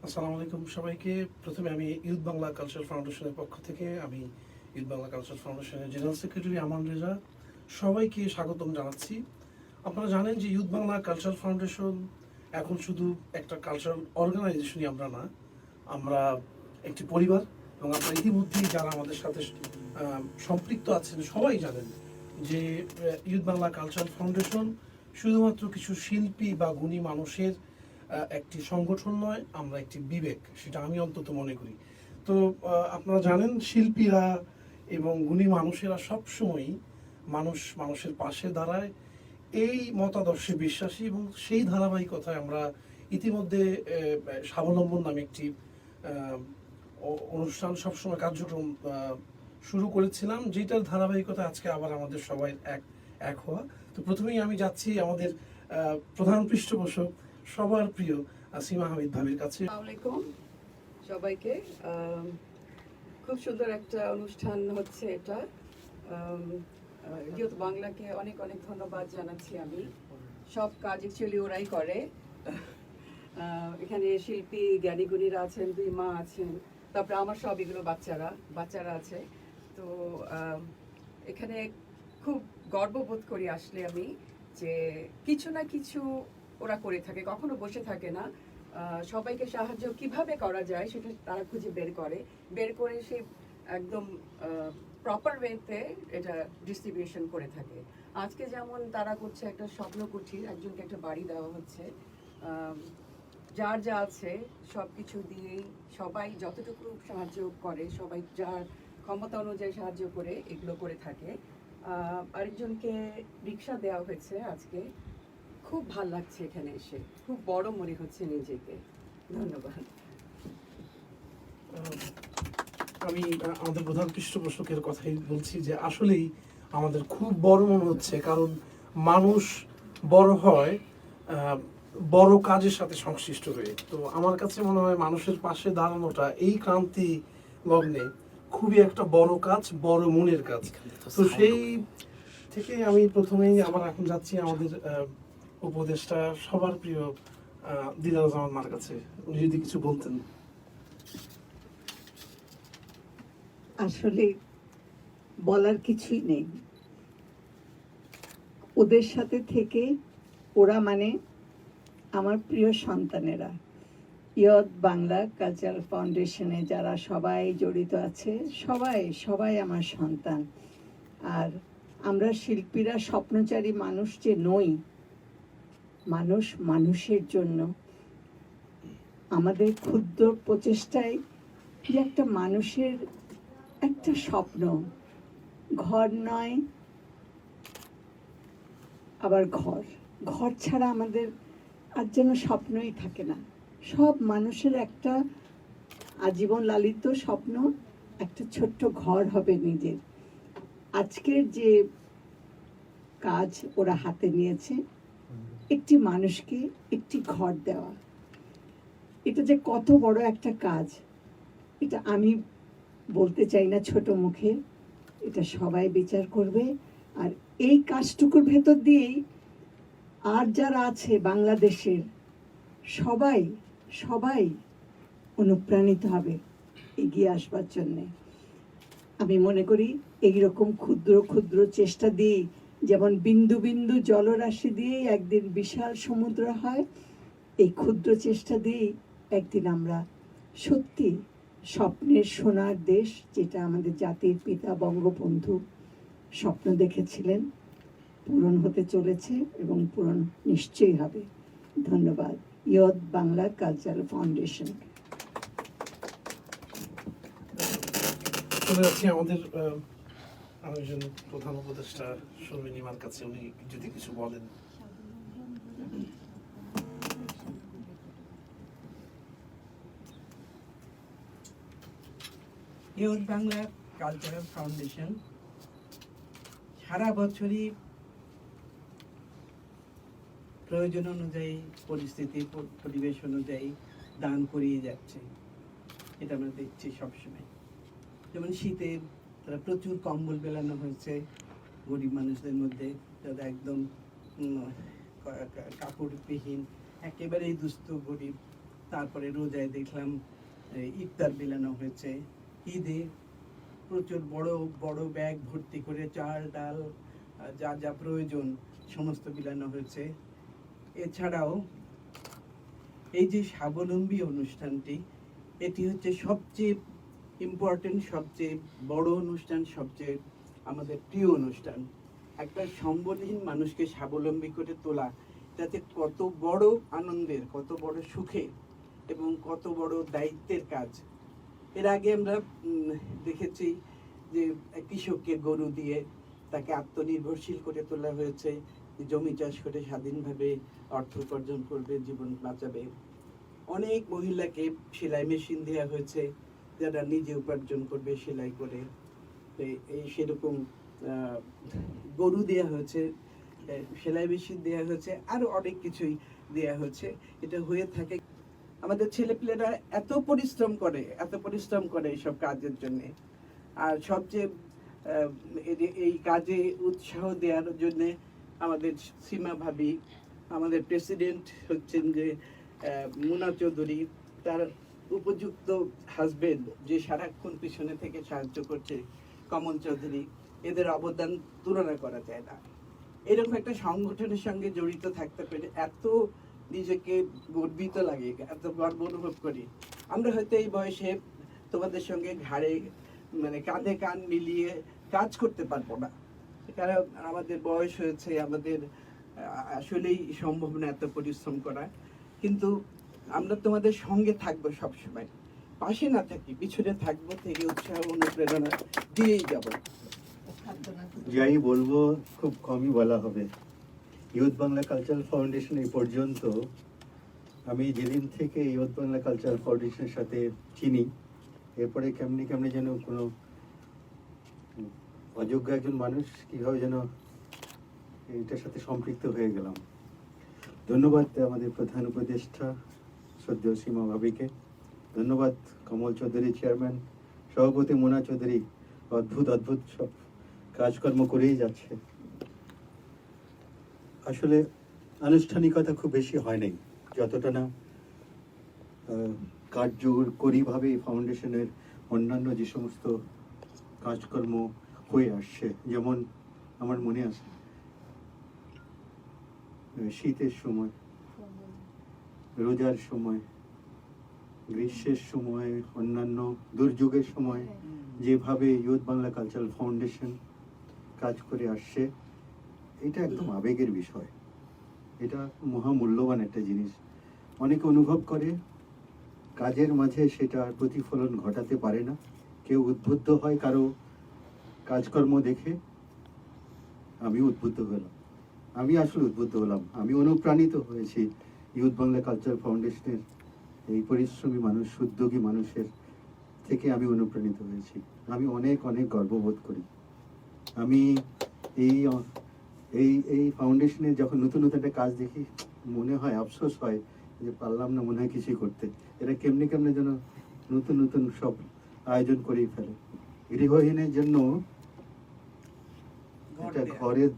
আসসালামু আলাইকুম সবাইকে। প্রথমে আমি ইউথ বাংলা কালচার ফাউন্ডেশনের পক্ষ থেকে আমি ইউথ বাংলা কালচার ফাউন্ডেশনের জেনারেল সেক্রেটারি আমান রেজা সবাইকে স্বাগতম জানাচ্ছি। আপনারা জানেন যে ইউথ বাংলা কালচার ফাউন্ডেশন এখন শুধু একটা কালচারাল অর্গানাইজেশনই আমরা না, আমরা একটি পরিবার। এবং আপনারা ইতিমধ্যেই যারা আমাদের সাথে সম্পৃক্ত আছেন সবাই জানেন যে ইউথ বাংলা কালচার ফাউন্ডেশন শুধুমাত্র কিছু শিল্পী বা গুণী মানুষের একটি সংগঠন নয়, আমরা একটি বিবেক, সেটা আমি অন্তত মনে করি। তো আপনারা জানেন শিল্পীরা এবং গুণী মানুষেরা সবসময়ই মানুষের পাশে দাঁড়ায়, এই মতাদর্শে বিশ্বাসী। এবং সেই ধারাবাহিকতায় আমরা ইতিমধ্যে স্বাবলম্বন নামে একটি অনুষ্ঠান সবসময় কার্যক্রম শুরু করেছিলাম, যেটার ধারাবাহিকতা আজকে আবার আমাদের সবাই এক হওয়া। তো প্রথমেই আমি যাচ্ছি আমাদের প্রধান পৃষ্ঠপোষক সবার প্রিয় সীমা হামিদ ভাবির কাছে। আসসালামু আলাইকুম সবাইকে। খুব সুন্দর একটা অনুষ্ঠান হচ্ছে এটা। ইউথ বাংলাকে অনেক অনেক ধন্যবাদ জানাচ্ছি। আমি সব কাজ অ্যাকচুয়ালি ওরাই করে। এখানে শিল্পী জ্ঞানীগুণীরা আছেন, দুই মা আছেন, তারপরে আমার সব এগুলো বাচ্চারা আছে। তো এখানে খুব গর্ববোধ করি আসলে আমি, যে কিছু না কিছু ওরা করে থাকে, কখনো বসে থাকে না। সবাইকে সাহায্য কিভাবে করা যায় সেটা তারা খুঁজে বের করে সে একদম প্রপার ওয়েতে এটা ডিস্ট্রিবিউশন করে থাকে। আজকে যেমন তারা করছে একটা স্বপ্ন কুঠির, একজনকে একটা বাড়ি দেওয়া হচ্ছে। যার যা আছে সব কিছু দিয়েই সবাই যতটুকু সাহায্য করে, সবাই যার ক্ষমতা অনুযায়ী সাহায্য করে এগুলো করে থাকে। আরেকজনকে রিক্সা দেওয়া হয়েছে আজকে। খুব ভাল লাগছে এখানে এসে, খুব বড় মনে হচ্ছে নিজেকে। ধন্যবাদ। আমি আমাদের প্রধান পৃষ্ঠপোষকের কথাই বলছি যে আসলেই আমাদের খুব বড় মনে হচ্ছে, কারণ মানুষ বড় হয় বড় কাজের সাথে সংশ্লিষ্ট হয়ে। তো আমার কাছে মনে হয় মানুষের পাশে দাঁড়ানোটা এই ক্রান্তি লগ্নে খুবই একটা বড় কাজ, বড় মনের কাজ। তো সেই থেকে আমি প্রথমেই আবার এখন যাচ্ছি আমাদের উপদেষ্টা সবার প্রিয় দিলারা জামান মার কাছে, উনি যদি কিছু বলতেন। আসলে বলার কিছুই নেই। ওদের সাথে থেকে ওরা মানে আমার প্রিয় সন্তানেরা। ইয়ত বাংলা কালচারাল ফাউন্ডেশনে যারা সবাই জড়িত আছে, সবাই আমার সন্তান। আর আমরা শিল্পীরা স্বপ্নচারী মানুষ যে নই, মানুষের জন্য আমাদের ক্ষুদ্র প্রচেষ্টায় যে একটা মানুষের একটা স্বপ্ন, ঘর নয় আবার ঘর ছাড়া আমাদের আর যেন স্বপ্নই থাকে না। সব মানুষের একটা আজীবন লালিত স্বপ্ন, একটা ছোট্ট ঘর হবে নিজের। আজকের যে কাজ ওরা হাতে নিয়েছে, একটি মানুষকে একটি ঘর দেওয়া, এটা যে কত বড় একটা কাজ, এটা আমি বলতে চাই না ছোট মুখে, এটা সবাই বিচার করবে। আর এই কাজটুকুর ভেতর দিয়েই আর যারা আছে বাংলাদেশের সবাই অনুপ্রাণিত হবে এগিয়ে আসবার জন্যে। আমি মনে করি এইরকম ক্ষুদ্র ক্ষুদ্র চেষ্টা দিয়েই, যেমন বিন্দু বিন্দু জলরাশি দিয়েই একদিন বিশাল সমুদ্র হয়, এই ক্ষুদ্র চেষ্টা দিয়েই একদিন আমরা সত্যি স্বপ্নের সোনার দেশ, যেটা আমাদের জাতির পিতা বঙ্গবন্ধু স্বপ্ন দেখেছিলেন, পূরণ হতে চলেছে এবং পূরণ নিশ্চয়ই হবে। ধন্যবাদ ইয়ত বাংলা কালচারাল ফাউন্ডেশন। চলে যাচ্ছি আমাদের আরেকজন প্রধান উপদেষ্টা শর্মিনীমার কাছে, উনি যদি কিছু বলেন। ইয়ত বাংলা কালচারাল ফাউন্ডেশন সারা বছরই প্রয়োজন অনুযায়ী, পরিস্থিতি পরিবেশ অনুযায়ী দান করিয়ে যাচ্ছে। এটা আমরা দেখছি সবসময়। যেমন শীতে তারা প্রচুর কম্বল বেলানো হয়েছে গরিব মানুষদের মধ্যে, যারা একদম কাপড়বিহীন, একেবারেই দুস্থ গরিব তারপরে রোজায় দেখলাম ইফতার বিলানো হয়েছে। ঈদে প্রচুর বড় বড় ব্যাগ ভর্তি করে চাল ডাল যা যা প্রয়োজন সমস্ত বিলানো হয়েছে। এছাড়াও এই যে স্বাবলম্বী অনুষ্ঠানটি, এটি হচ্ছে সবচেয়ে ইম্পর্টেন্ট, সবচেয়ে বড় অনুষ্ঠান, সবচেয়ে আমাদের প্রিয় অনুষ্ঠান। একটা সম্বলহীন মানুষকে স্বাবলম্বী করে তোলা, যাতে কত বড় আনন্দের, কত বড় সুখে এবং কত বড় দায়িত্বের কাজ। এর আগে আমরা দেখেছি যে কৃষককে গরু দিয়ে তাকে আত্মনির্ভরশীল করে তোলা হয়েছে, জমি চাষ করে স্বাধীনভাবে অর্থ উপার্জন করবে, জীবন বাঁচাবে। অনেক মহিলাকে সেলাই মেশিন দেওয়া হয়েছে, যারা নিজে উপার্জন করবে সেলাই করে। এই সেরকম গরু দেওয়া হয়েছে, সেলাই মেশিন দেওয়া হয়েছে, আরো অনেক কিছুই দেওয়া হয়েছে। এটা হয়ে থাকে। আমাদের ছেলেপেলেরা এত পরিশ্রম করে এইসব কাজের জন্য। আর সবচেয়ে এই কাজে উৎসাহ দেওয়ার জন্য আমাদের সীমা ভাবি, আমাদের প্রেসিডেন্ট হচ্ছেন যে মুনা চৌধুরী, তার উপযুক্ত হাজবেন্ড যে সারাক্ষণ পিছনে থেকে সাহায্য করছে কমল চৌধুরী, এদের অবদান তুলনা করা যায় না। এরকম একটা সংগঠনের সঙ্গে জড়িত থাকতে পেরে এত নিজেকে গর্বিত লাগে, এত গর্ব অনুভব করি। আমরা হয়তো এই বয়সে তোমাদের সঙ্গে ঘাড়ে মানে কাঁধে কাঁধ মিলিয়ে কাজ করতে পারবো না, কারণ আমাদের বয়স হয়েছে, আমাদের আসলেই সম্ভব না এত পরিশ্রম করা। কিন্তু আমরা তোমাদের সঙ্গে থাকবো সবসময়, পাশে না থাকি পিছনে থাকবো, থেকে উৎসাহ অনুপ্রেরণা দিয়েই যাবো। যাই বলবো খুব কমই বলা হবে। ইউথ বাংলা কালচারাল ফাউন্ডেশন এই পর্যন্ত আমি যেদিন থেকে ইউথ বাংলা কালচারাল ফাউন্ডেশনের সাথে চিনি, এরপরে কেমনি কেমনি যেন কোনো অযোগ্য একজন মানুষ কীভাবে যেন এটার সাথে সম্পৃক্ত হয়ে গেলাম। ধন্যবাদ আমাদের প্রধান উপদেষ্টা শ্রদ্ধেয় সীমা ভাবিকে, ধন্যবাদ কমল চৌধুরী চেয়ারম্যান, সভাপতি মোনা চৌধুরী, অদ্ভুত সব কাজকর্ম করেই যাচ্ছে। আসলে আনুষ্ঠানিকতা খুব বেশি হয় নাই, যতটা না কার্যকরীভাবে ফাউন্ডেশনের অন্যান্য যে সমস্ত কাজকর্ম হয়ে আসছে। যেমন আমার মনে আছে শীতের সময়, রোজার সময়, গ্রীষ্মের সময়, অন্যান্য দুর্যোগের সময় যেভাবে ইউথ বাংলা কালচারাল ফাউন্ডেশন কাজ করে আসছে, এটা একদম আবেগের বিষয়। এটা মহামূল্যবান একটা জিনিস। অনেকে অনুভব করে কাজের মাঝে সেটার প্রতিফলন ঘটাতে পারে না, কেউ উদ্বুদ্ধ হয় কারো কাজকর্ম দেখে। আমি উদ্বুদ্ধ হলাম, আমি আসলে উদ্বুদ্ধ হলাম, আমি অনুপ্রাণিত হয়েছি ইউথ বাংলা কালচারাল ফাউন্ডেশনের এই পরিশ্রমী মানুষ, উদ্যোগী মানুষের থেকে আমি অনুপ্রাণিত হয়েছি। আমি অনেক গর্ববোধ করি। আমি এই ফাউন্ডেশনের যখন নতুন একটা কাজ দেখি, মনে হয় আফসোস হয় যে পারলাম না মনে হয় কিছু করতে। এরা কেমনি যেন নতুন সব আয়োজন করেই ফেলে। গৃহহীনের জন্য একটা ঘরের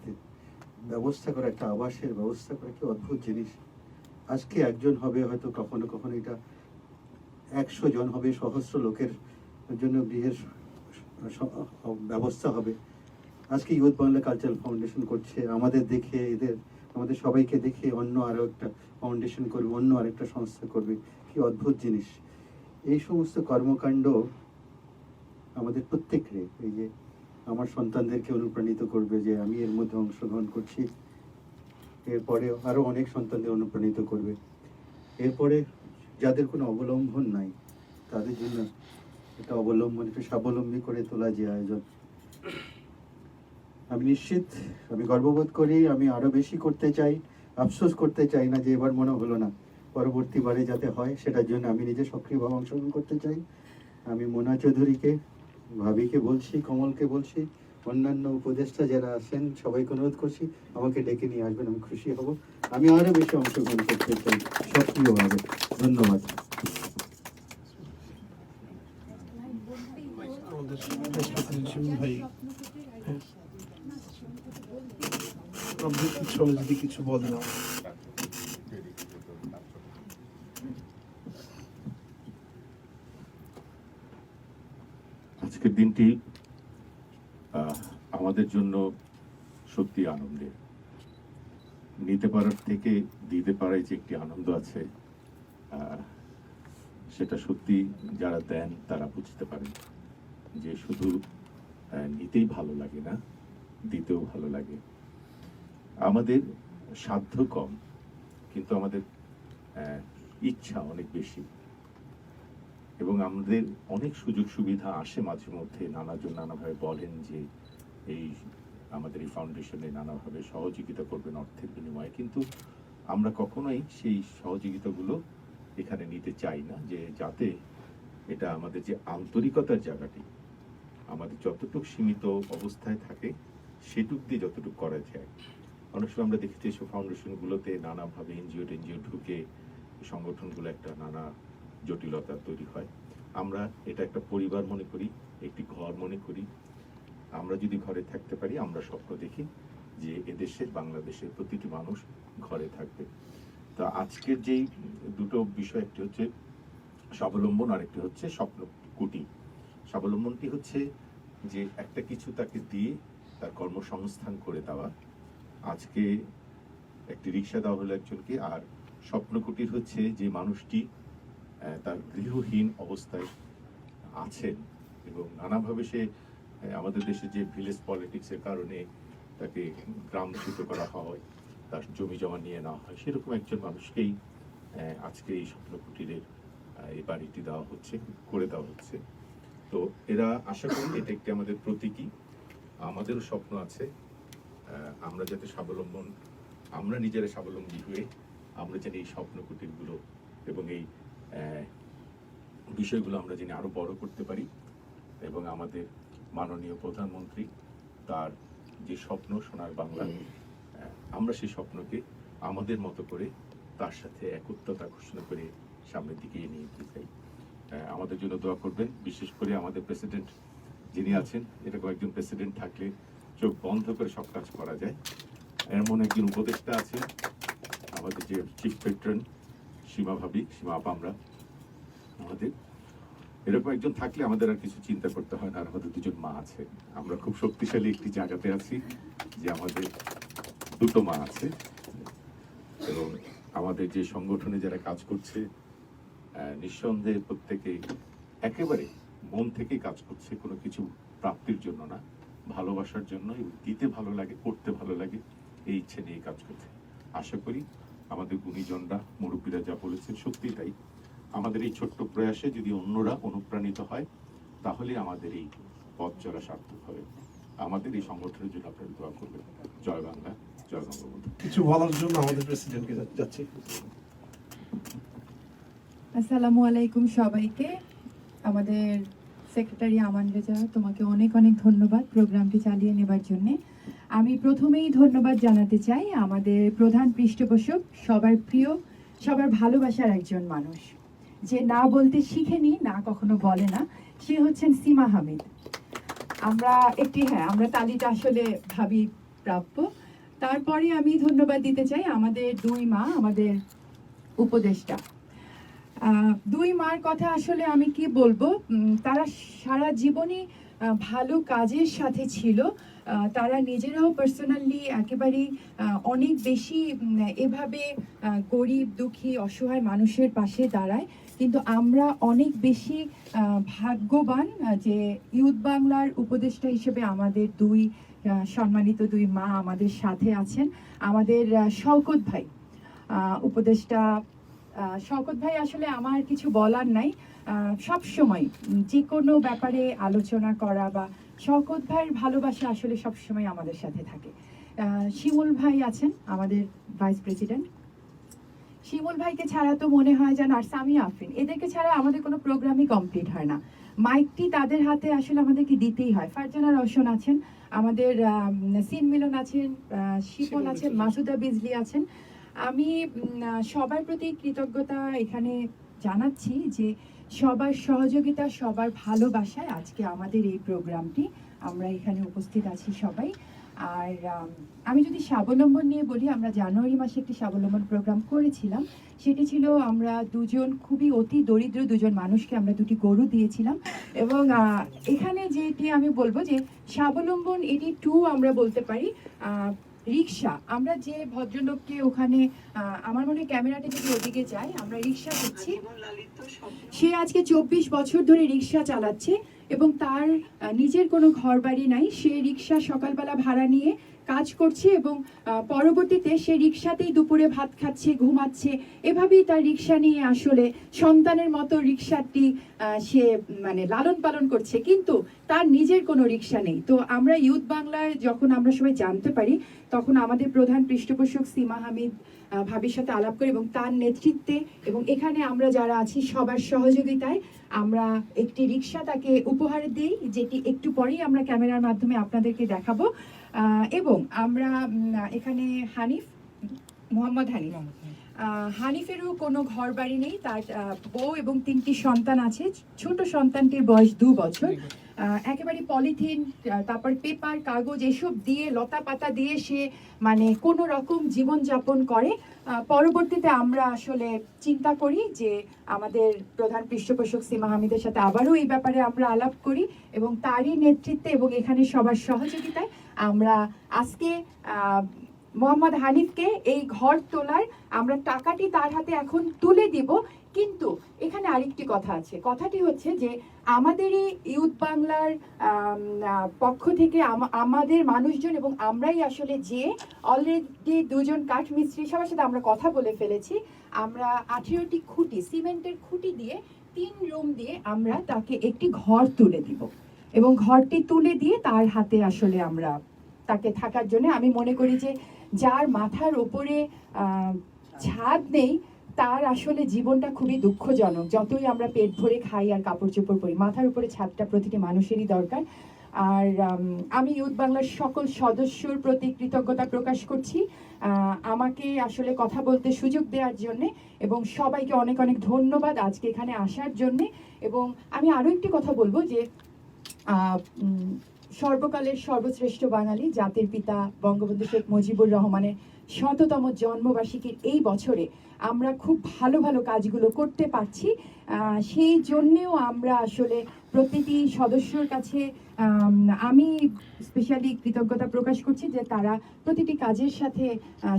ব্যবস্থা করা, একটা আবাসের ব্যবস্থা করা কি অদ্ভুত জিনিস। আজকে একজন হবে, হয়তো কখনো এটা 100 জন হবে, সহস্র লোকের জন্য গৃহের ব্যবস্থা হবে। আজকে ইউথ বাংলা কালচারাল ফাউন্ডেশন করছে, আমাদের দেখে, আমাদের সবাইকে দেখে অন্য আরো একটা ফাউন্ডেশন করবে, অন্য আরেকটা সংস্থা করবে। কি অদ্ভুত জিনিস। এই সমস্ত কর্মকাণ্ড আমাদের প্রত্যেককে, এই যে আমার সন্তানদেরকে অনুপ্রাণিত করবে যে আমি এর মধ্যে অংশগ্রহণ করছি, এরপরে আরো অনেক সন্তানদের অনুপ্রাণিত করবে। এরপরে যাদের কোনো অবলম্বন নাই তাদের জন্য একটা অবলম্বন, একটু স্বাবলম্বী করে তোলা যে আয়োজন, আমি নিশ্চিত, আমি গর্ববোধ করি। আমি আরো বেশি করতে চাই, আফসোস করতে চাই না যে এবার মনে হলো না, পরবর্তীবারে যাতে হয় সেটার জন্য আমি নিজে সক্রিয়ভাবে অংশগ্রহণ করতে চাই। আমি মোনা চৌধুরীকে, ভাবিকে বলছি, কমলকে বলছি, অন্যান্য উপদেষ্টা যারা আছেন সবাইকে অনুরোধ করছি আমাকে ডেকে নিয়ে আসবেন, আমি খুশি হব। আমি আরো বেশি অংশগ্রহণ করতে চাই সক্রিয়ভাবে। ধন্যবাদ। আমাদের প্রেসিডেন্ট ভাই, আপনি কিছু যদি কিছু বলেন। আজকের দিনটি আমাদের জন্য সত্যি আনন্দের। নিতে পারার থেকে দিতে পারায় যে একটি আনন্দ আছে, সেটা সত্যি যারা দেন তারা বুঝতে পারেন যে শুধু নিতেই ভালো লাগে না, দিতেও ভালো লাগে। আমাদের সাধ্য কম, কিন্তু আমাদের ইচ্ছা অনেক বেশি, এবং আমাদের অনেক সুযোগ সুবিধা আসে মাঝে মধ্যে। নানাজন নানাভাবে বলেন যে এই আমাদের এই ফাউন্ডেশনে নানাভাবে সহযোগিতা করবেন অর্থের বিনিময়ে, কিন্তু আমরা কখনোই সেই সহযোগিতাগুলো এখানে নিতে চাই না, যে যাতে এটা আমাদের যে আন্তরিকতার জায়গাটি আমাদের যতটুকু সীমিত অবস্থায় থাকে সেটুক দিয়ে যতটুকু করা যায়। অনেক সময় আমরা দেখেছি এসব ফাউন্ডেশনগুলোতে নানাভাবে এনজিও ঢুকে সংগঠনগুলো একটা নানা জটিলতা তৈরি হয়। আমরা এটা একটা পরিবার মনে করি, একটি ঘর মনে করি। আমরা যদি ঘরে থাকতে পারি, আমরা স্বপ্ন দেখি যে এদেশের বাংলাদেশের প্রতিটি মানুষ ঘরে থাকবে। তা আজকের যেই দুটো বিষয়, একটি হচ্ছে স্বাবলম্বন আর একটি হচ্ছে স্বপ্ন কুটি। স্বাবলম্বনটি হচ্ছে যে একটা কিছু তাকে দিয়ে তার কর্মসংস্থান করে দেওয়া। আজকে একটি রিক্সা দেওয়া হলো একজনকে। আর স্বপ্ন কুটির হচ্ছে যে মানুষটি তার গৃহহীন অবস্থায় আছেন এবং নানাভাবে সে আমাদের দেশে যে ভিলেজ পলিটিক্সের কারণে তাকে গ্রামচ্যুত করা হয়, তার জমি জমা নিয়ে নেওয়া হয়, সেরকম একজন মানুষকেই আজকে এই স্বপ্ন কুটিরের এই বাড়িটি দেওয়া হচ্ছে, করে দেওয়া হচ্ছে। তো এরা আশা করি এটা একটি আমাদের প্রতীকী। আমাদেরও স্বপ্ন আছে, আমরা যাতে স্বাবলম্বন, আমরা নিজেরা স্বাবলম্বী হয়ে আমরা যেন এই স্বপ্ন কুটিরগুলো এবং এই বিষয়গুলো আমরা যেন আরো বড় করতে পারি, এবং আমাদের মাননীয় প্রধানমন্ত্রী তার যে স্বপ্ন সোনার বাংলা, আমরা সেই স্বপ্নকে আমাদের মতো করে তার সাথে একত্রতা ঘোষণা করে সামনের দিকে নিয়ে যেতে চাই। আমাদের জন্য দোয়া করবেন। বিশেষ করে আমাদের প্রেসিডেন্ট যিনি আছেন, এটা কয়েকজন প্রেসিডেন্ট থাকলে চোখ বন্ধ করে সব কাজ করা যায়, এমন একজন উপদেষ্টা আছেন আমাদের যে চিফ পেট্রন সীমা ভাবি, সীমা আপা, আমাদের এরকম একজন থাকলে আমাদের আর কিছু চিন্তা করতে হয় না। আর আমাদের দুজন মা আছে, আমরা খুব শক্তিশালী একটি জায়গাতে আছি যে আমাদের দুটো মা আছে, এবং আমাদের যে সংগঠনে যারা কাজ করছে নিঃসন্দেহে প্রত্যেকে একেবারে মন থেকে কাজ করছে, কোনো কিছু প্রাপ্তির জন্য না, ভালোবাসার জন্য, এবং দিতে ভালো লাগে, করতে ভালো লাগে, এই ইচ্ছে নিয়ে কাজ করছে। আশা করি আমাদের গুণীজনরা, মুরব্বীরা যা বলেছেন সত্যি তাই। আমাদের এই ছোট্ট প্রয়াসে যদি অন্যরা অনুপ্রাণিত হয়, তাহলে আমাদের এই পথ চলা সার্থক হবে। আমাদের এই সংগঠনের জন্য আপনারা দোয়া করবেন। জয় বাংলা, জয় বঙ্গবন্ধু। কিছু বলার জন্য আমাদের প্রেসিডেন্টকে যাচ্ছি। আসসালামু আলাইকুম সবাইকে। আমাদের সেক্রেটারি আমান রেজা, তোমাকে অনেক অনেক ধন্যবাদ প্রোগ্রামটি চালিয়ে নেবার জন্যে। আমি প্রথমেই ধন্যবাদ জানাতে চাই আমাদের প্রধান পৃষ্ঠপোষক, সবার প্রিয়, সবার ভালোবাসার একজন মানুষ, যে না বলতে শিখেনি, না কখনো বলে না, সে হচ্ছেন সীমা হামিদ। আমরা তালিটা আসলে ভাবি প্রাপ্য। তারপরে আমি ধন্যবাদ দিতে চাই আমাদের দুই মা, আমাদের উপদেষ্টা। দুই মার কথা আসলে আমি কি বলবো, তারা সারা জীবনই ভালো কাজের সাথে ছিল। তারা নিজেরাও পার্সোনালি একেবারেই অনেক বেশি এভাবে গরিব দুঃখী অসহায় মানুষের পাশে দাঁড়ায়। কিন্তু আমরা অনেক বেশি ভাগ্যবান যে ইউথ বাংলার উপদেষ্টা হিসেবে আমাদের দুই সম্মানিত দুই মা আমাদের সাথে আছেন। আমাদের শওকত ভাই উপদেষ্টা, শওকত ভাই আসলে আমার কিছু বলার নাই, সব সময় যে কোনো ব্যাপারে আলোচনা করা বা শওকত ভাইয়ের ভালোবাসা আসলে সব সময় আমাদের সাথে থাকে। শিমুল ভাই আছেন আমাদের ভাইস প্রেসিডেন্ট। শিমুল ভাইকে ছাড়া তো মনে হয় যেন, আর সামিয়া আফরিন, এদেরকে ছাড়া আমাদের কোনো প্রোগ্রামই কমপ্লিট হয় না। মাইকটি তাদের হাতে আসলে আমাদেরকে দিতেই হয়। ফারজানা রওশন আছেন, আমাদের সিন মিলন আছেন, শিপন আছেন, মাসুদা বিজলি আছেন। আমি সবার প্রতি কৃতজ্ঞতা এখানে জানাচ্ছি যে সবার সহযোগিতা, সবার ভালোবাসায় আজকে আমাদের এই প্রোগ্রামটি, আমরা এখানে উপস্থিত আছি সবাই। আর আমি যদি স্বাবলম্বন নিয়ে বলি, আমরা জানুয়ারি মাসে একটি স্বাবলম্বন প্রোগ্রাম করেছিলাম। সেটি ছিল আমরা দুজন খুবই অতি দরিদ্র দুজন মানুষকে আমরা 2টি গরু দিয়েছিলাম। এবং এখানে যেটি আমি বলবো যে স্বাবলম্বন এটি 2 আমরা বলতে পারি। রিক্সা, আমরা যে ভদ্রলোককে ওখানে আমার মনে হয় ক্যামেরাটা যদি ওদিকে যায়, আমরা রিক্সা করছি, সে আজকে 24 বছর ধরে রিক্সা চালাচ্ছে এবং তার নিজের কোনো ঘর বাড়ি নাই। সে রিক্সা সকালবেলা ভাড়া নিয়ে কাজ করছে এবং পরবর্তীতে সে রিক্সাতেই দুপুরে ভাত খাচ্ছে, ঘুমাচ্ছে। এভাবেই তার রিক্সা নিয়ে আসলে সন্তানের মতো রিক্সাটি সে মানে লালন পালন করছে, কিন্তু তার নিজের কোনো রিক্সা নেই। তো আমরা ইউথ বাংলায় যখন আমরা সবাই জানতে পারি, তখন আমাদের প্রধান পৃষ্ঠপোষক সীমা হামিদ ভাবির সাথে আলাপ করি এবং তার নেতৃত্বে এবং এখানে আমরা যারা আছি সবার সহযোগিতায় আমরা একটি রিক্সা তাকে উপহার দিই, যেটি একটু পরেই আমরা ক্যামেরার মাধ্যমে আপনাদেরকে দেখাবো। এবং আমরা এখানে মোহাম্মদ হানিফেরও কোনো ঘর বাড়ি নেই, তার বউ এবং 3টি সন্তান আছে। ছোট সন্তানটির বয়স 2 বছর। একেবারে পলিথিন, তারপর পেপার, কাগজ এসব দিয়ে, লতা পাতা দিয়ে সে মানে কোনো রকম জীবনযাপন করে। পরবর্তীতে আমরা আসলে চিন্তা করি যে আমাদের প্রধান পৃষ্ঠপোষক সীমা হামিদের সাথে আবারও এই ব্যাপারে আমরা আলাপ করি এবং তারই নেতৃত্বে এবং এখানে সবার সহযোগিতায় আমরা আজকে মোহাম্মদ হানিফকে এই ঘর তোলার আমরা টাকাটি তার হাতে এখন তুলে দিব। কিন্তু এখানে আরেকটি কথা আছে, কথাটি হচ্ছে যে আমাদেরই ইউথ বাংলার পক্ষ থেকে আমাদের মানুষজন এবং আমরাই আসলে যে অলরেডি 2জন কাঠ মিস্ত্রি সবার সাথে আমরা কথা বলে ফেলেছি। আমরা 18টি খুঁটি, সিমেন্টের খুঁটি দিয়ে 3 রুম দিয়ে আমরা তাকে একটি ঘর তুলে দিব এবং ঘরটি তুলে দিয়ে তার হাতে আসলে আমরা তাকে থাকার জন্য, আমি মনে করি যে যার মাথার উপরে ছাদ নেই তার আসলে জীবনটা খুবই দুঃখজনক। যতই আমরা পেট ভরে খাই আর কাপড় চোপড় পরি, মাথার উপরে ছাদটা প্রতিটি মানুষেরই দরকার। আর আমি ইউথ বাংলার সকল সদস্যর প্রতি কৃতজ্ঞতা প্রকাশ করছি আমাকে আসলে কথা বলতে সুযোগ দেওয়ার জন্য এবং সবাইকে অনেক অনেক ধন্যবাদ আজকে এখানে আসার জন্য। এবং আমি আরও একটি কথা বলবো যে সর্বকালের সর্বশ্রেষ্ঠ বাঙালি জাতির পিতা বঙ্গবন্ধু শেখ মুজিবুর রহমানের 100তম জন্মবার্ষিকীর এই বছরে আমরা খুব ভালো ভালো কাজগুলো করতে পারছি। সেই জন্যেও আমরা আসলে প্রতিটি সদস্যর কাছে আমি স্পেশালি কৃতজ্ঞতা প্রকাশ করছি যে তারা প্রতিটি কাজের সাথে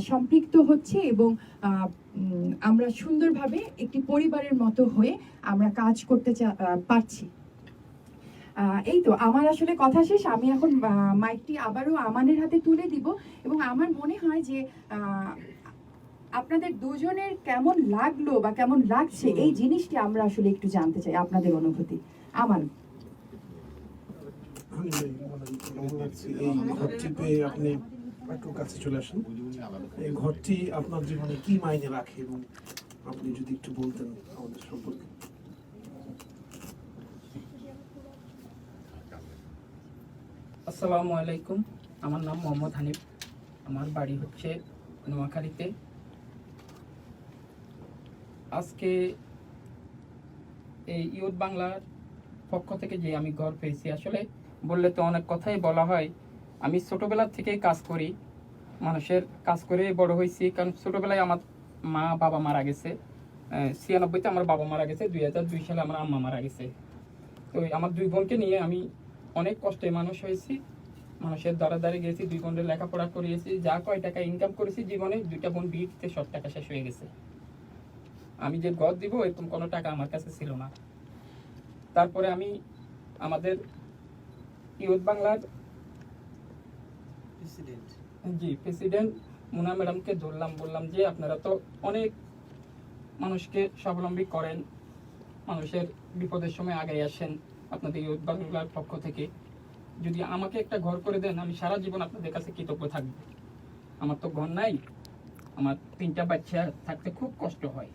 সম্পৃক্ত হচ্ছে এবং আমরা সুন্দরভাবে একটি পরিবারের মতো হয়ে আমরা কাজ করতে পারছি। এই তো আমার আসলে কথা শেষ। আমি এখন মাইকটি আবারও আমানের হাতে তুলে দিব এবং আমার মনে হয় যে আপনাদের দুজনের কেমন লাগলো বা কেমন লাগছে এই জিনিসটি আমরা আসলে একটু জানতে চাই, আপনাদের অনুভূতি। আমান, কেমন লাগছে এই ঘরটি পেয়ে? আপনি একটু কাছে চলে আসেন। এই ঘরটি আপনার জীবনে কি মাইনে রাখে এবং আপনি যদি একটু বলতেন আমাদের সম্পর্কে। আসসালামু আলাইকুম, আমার নাম মোহাম্মদ হানিফ, আমার বাড়ি হচ্ছে নোয়াখালীতে। আজকে এই ইউথ বাংলার পক্ষ থেকে যে আমি ঘর পেয়েছি, আসলে বললে তো অনেক কথাই বলা হয়। আমি ছোটোবেলা থেকেই কাজ করি, মানুষের কাজ করে বড় হয়েছি। কারণ ছোটোবেলায় আমার বাবা মারা গেছে, 96-তে আমার বাবা মারা গেছে, 2002 সালে আমার আম্মা মারা গেছে। তো আমার 2 বোনকে নিয়ে আমি অনেক কষ্টে মানুষ হয়েছি, মানুষের দ্বারা গিয়েছি, 2 বোনের লেখাপড়া করিয়েছি। যা কয় টাকা ইনকাম করেছি জীবনে, 2টা বোন বিয়েতে সব টাকা শেষ হয়ে গেছে। আমি যে ঘর দিব এরকম কোনো টাকা আমার কাছে ছিল না। তারপরে আমি আমাদের ইউথ বাংলার প্রেসিডেন্ট মুনা ম্যাডামকে ধরলাম, বললাম যে আপনারা তো অনেক মানুষকে স্বাবলম্বী করেন, মানুষের বিপদের সময় আগে আসেন আপনাদের ইউথ বাংলার পক্ষ থেকে। যদি আমাকে একটা ঘর করে দেন, আমি সারা জীবন আপনাদের কাছে কৃতজ্ঞ থাকব। আমার তো ঘর নাই, আমার 3টা বাচ্চা থাকতে খুব কষ্ট হয়,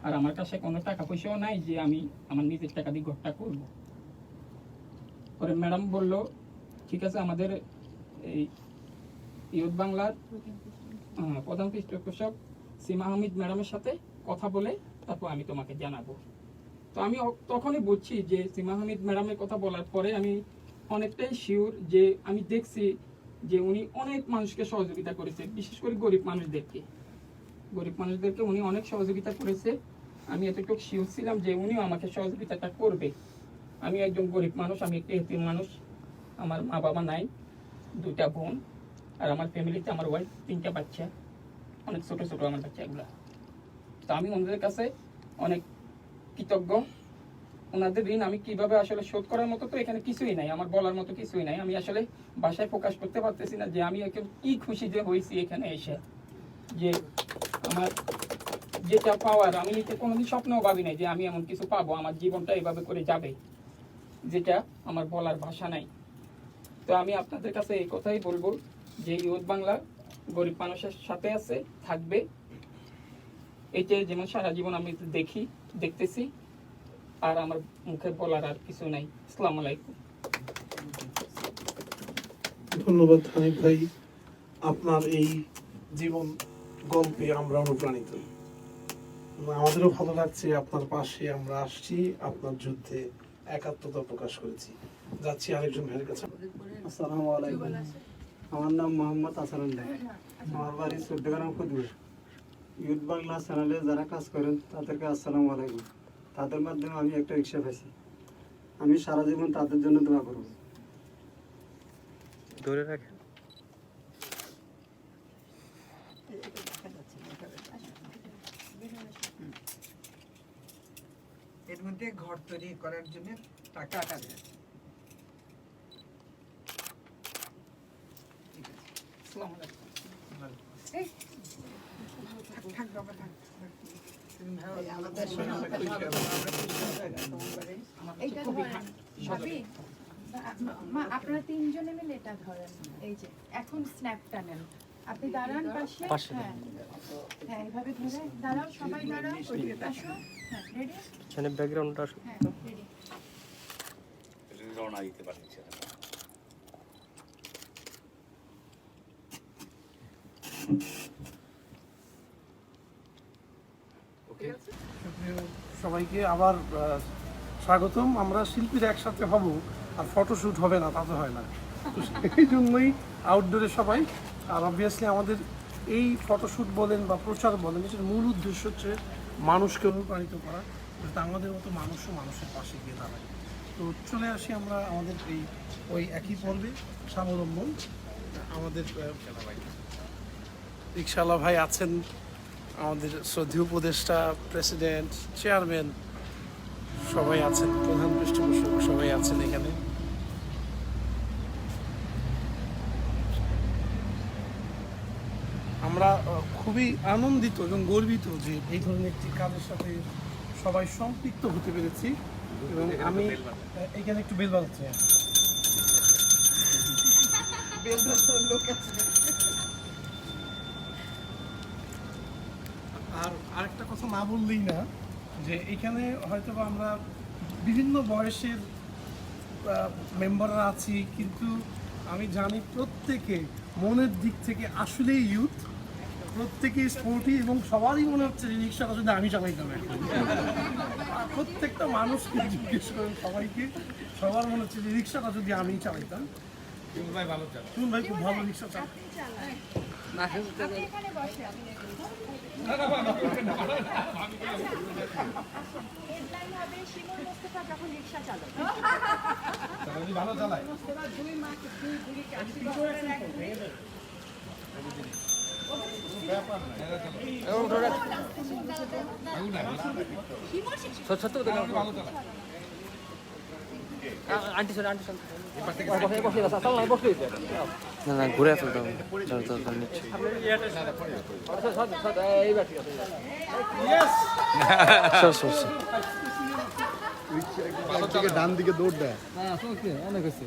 আর আমার কাছে কোনো টাকা পয়সাও নাই যে আমি আমার নিজের টাকা দিয়ে ঘরটা করব। পরে ম্যাডাম বলল ঠিক আছে, আমাদের এই ইউথ বাংলার প্রধান পৃষ্ঠপোষক সীমা হামিদ ম্যাডামের সাথে কথা বলে তারপর আমি তোমাকে জানাবো। তো আমি তখনই বুঝছি যে সীমা হামিদ ম্যাডামের কথা বলার পরে আমি অনেকটাই শিওর যে আমি দেখছি যে উনি অনেক মানুষকে সহযোগিতা করেছে, বিশেষ করে গরিব মানুষদেরকে উনি অনেক সহযোগিতা করেছে। আমি এতটুকু শিওর ছিলাম যে উনিও আমাকে সহযোগিতাটা করবে। আমি একজন গরিব মানুষ, আমি একটা এতিম মানুষ, আমার মা বাবা নাই, 2টা বোন, আর আমার ফ্যামিলিতে আমার ওয়াইফ, 3টা বাচ্চা, অনেক ছোট ছোট আমার বাচ্চাগুলো। তো আমি ওনাদের কাছে অনেক কৃতজ্ঞ। ওনাদের ঋণ আমি কিভাবে আসলে শোধ করার মতো তো এখানে কিছুই নাই, আমার বলার মতো কিছুই নাই। আমি আসলে ভাষায় প্রকাশ করতে পারতেছি না যে আমি কি খুশি যে হয়েছি এখানে এসে, যে আমার যেটা পাওয়ার আমি কোনোদিন স্বপ্নেও ভাবি নাই যে আমি এমন কিছু পাবো, আমার জীবনটা এভাবে করে যাবে, যেটা আমার বলার ভাষা নাই। তো আমি আপনাদের কাছে এই কথাই বলবো যে ইউথ বাংলা গরিব মানুষের সাথে আছে, থাকবে। এইটাই যেমন সারা জীবন আমি দেখতেছি, আর আমার মুখে বলার আর কিছু নাই। আসসালামু আলাইকুম। ধন্যবাদ হানিফ ভাই, আপনার এই জীবন গল্পে আমরা অনুপ্রাণিত। আমাদেরও ভালো লাগছে আপনার পাশে আমরা আসছি, আপনার যুদ্ধে একাত্মতা প্রকাশ করেছি। যাচ্ছি আরেকজন ভাইয়ের কাছে। আসসালামু আলাইকুম, আমার নাম মোহাম্মদ আসারুল। আমার বাড়ি চৌদ্দগ্রাম খুদুর। ইউথ বাংলা চ্যানেলে যারা কাজ করেন তাদেরকে আসসালামু আলাইকুম। তাদের মাধ্যমে আমি একটা রিক্সা পাইছি, আমি সারা জীবন তাদের জন্য দোয়া করব। ধরে রাখেন। এর মধ্যে ঘর তৈরি করার জন্য টাকা দেয়। আসসালামু আলাইকুম। থাক বাবা, থাক। এইটা ধরেন ভাবি, মা আপনারা 3জনে মিলে এটা ধরেন। এই যে এখন স্ন্যাপটা নেন, আপনি দাঁড়ান পাশে। হ্যাঁ হ্যাঁ, এইভাবে ধরে দাঁড়াও, সবাই দাঁড়াও। আসো, হ্যাঁ রেডি, এখানে ব্যাকগ্রাউন্ডটা হ্যাঁ রেডি। রওনা দিতে পারছি। সুপ্রিয় সবাইকে আবার স্বাগতম। আমরা শিল্পীরা একসাথে হব আর ফটোশ্যুট হবে না, তা তো হয় না। তো সেই জন্যই আউটডোরে সবাই। আর অবভিয়াসলি আমাদের এই ফটোশ্যুট বলেন বা প্রচার বলেন, এটার মূল উদ্দেশ্য হচ্ছে মানুষকে অনুপ্রাণিত করা, যাতে আমাদের মতো মানুষও মানুষের পাশে গিয়ে দাঁড়ায়। তো চলে আসি আমরা আমাদের ওই একই পর্বে, স্বাবলম্বন। আমাদের রিকশাওয়ালা ভাই আছেন, আমাদের শ্রদ্ধেয় উপদেষ্টা, প্রেসিডেন্ট, চেয়ারম্যান সবাই আছেন, প্রধান পৃষ্ঠপোষক সবাই আছেন এখানে। আমরা খুবই আনন্দিত এবং গর্বিত যে এই ধরনের একটি কাজের সাথে সবাই সম্পৃক্ত হতে পেরেছি। এবং আমি এখানে একটু বেল বাজাচ্ছি। আর আরেকটা কথা না বললেই না, যে এখানে হয়তো আমরা বিভিন্ন বয়সের মেম্বাররা আছি, কিন্তু আমি জানি প্রত্যেকে মনের দিক থেকে আসলেই ইউথ, প্রত্যেকেই স্পোর্টি, এবং সবারই মনে হচ্ছে যে রিক্সাটা যদি আমি চালাইতাম। প্রত্যেকটা মানুষকে জিজ্ঞেস করেন, সবাইকে, সবার মনে হচ্ছে যে রিক্সাটা যদি আমি চালাইতাম। তুমি ভাই খুব ভালো রিক্সা চালান। ভালো চালায়। না না, ঘুরে ফেলতে হবে। নিচ্ছে ডান দিকে দৌড় দেয়। অনেক হয়েছে।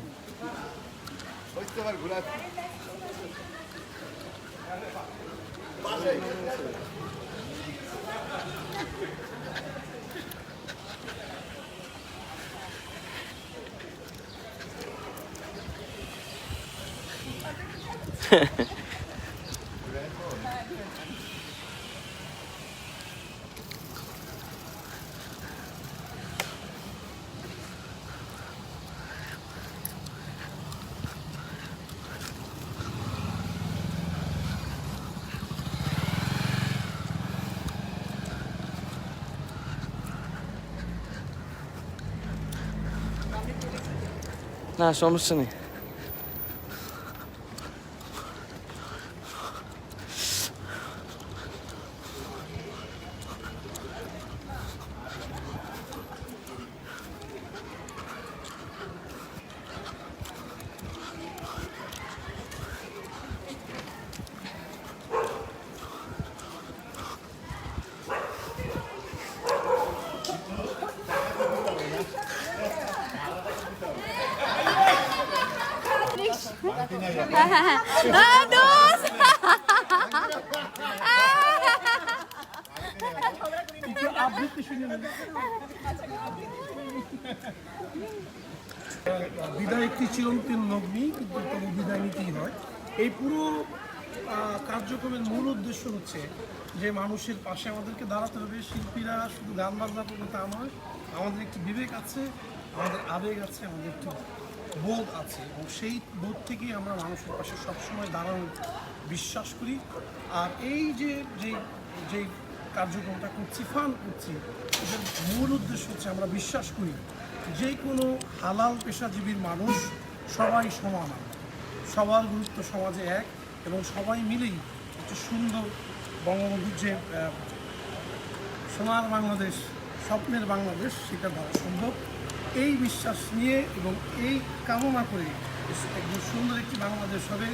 না সমস্যা নেই। বিদায় একটি চিরন্তন লগ্নি, কিন্তু তবু বিদায় নিতেই হয়। এই পুরো কার্যক্রমের মূল উদ্দেশ্য হচ্ছে যে মানুষের পাশে আমাদেরকে দাঁড়াতে হবে। শিল্পীরা শুধু গান বাজনা করবে তা নয়, আমাদের একটি বিবেক আছে, আমাদের আবেগ আছে, আমাদের একটি বোধ আছে, এবং সেই বোধ থেকেই আমরা মানুষের পাশে সবসময় দাঁড়ানোর বিশ্বাস করি। আর এই যে যে কার্যক্রমটা করছি, ফান করছি, এটার মূল উদ্দেশ্য হচ্ছে আমরা বিশ্বাস করি যে কোনো হালাল পেশাজীবীর মানুষ সবাই সমান, সবার গুরুত্ব সমাজে এক, এবং সবাই মিলেই একটি সুন্দর বঙ্গবন্ধুর যে সোনার বাংলাদেশ, স্বপ্নের বাংলাদেশ, সেটা ধরা সম্ভব। এই বিশ্বাস নিয়ে এবং এই কামনা করে একদম সুন্দর একটি বাংলাদেশ হবে,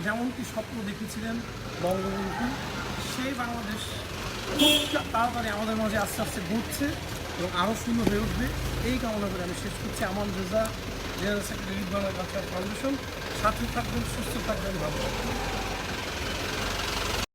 যেমনটি স্বপ্ন দেখেছিলেন বঙ্গবন্ধু, সেই বাংলাদেশ খুব তাড়াতাড়ি আমাদের মাঝে আস্তে আস্তে ঘটছে এবং আরও সুন্দর হয়ে উঠবে। এই কামনা করে আমি শেষ করছি। Aman Reza, general secretary, youth Bangla cultural foundation. সাথে থাকবেন, সুস্থ থাকবেন, ভালো থাকবেন।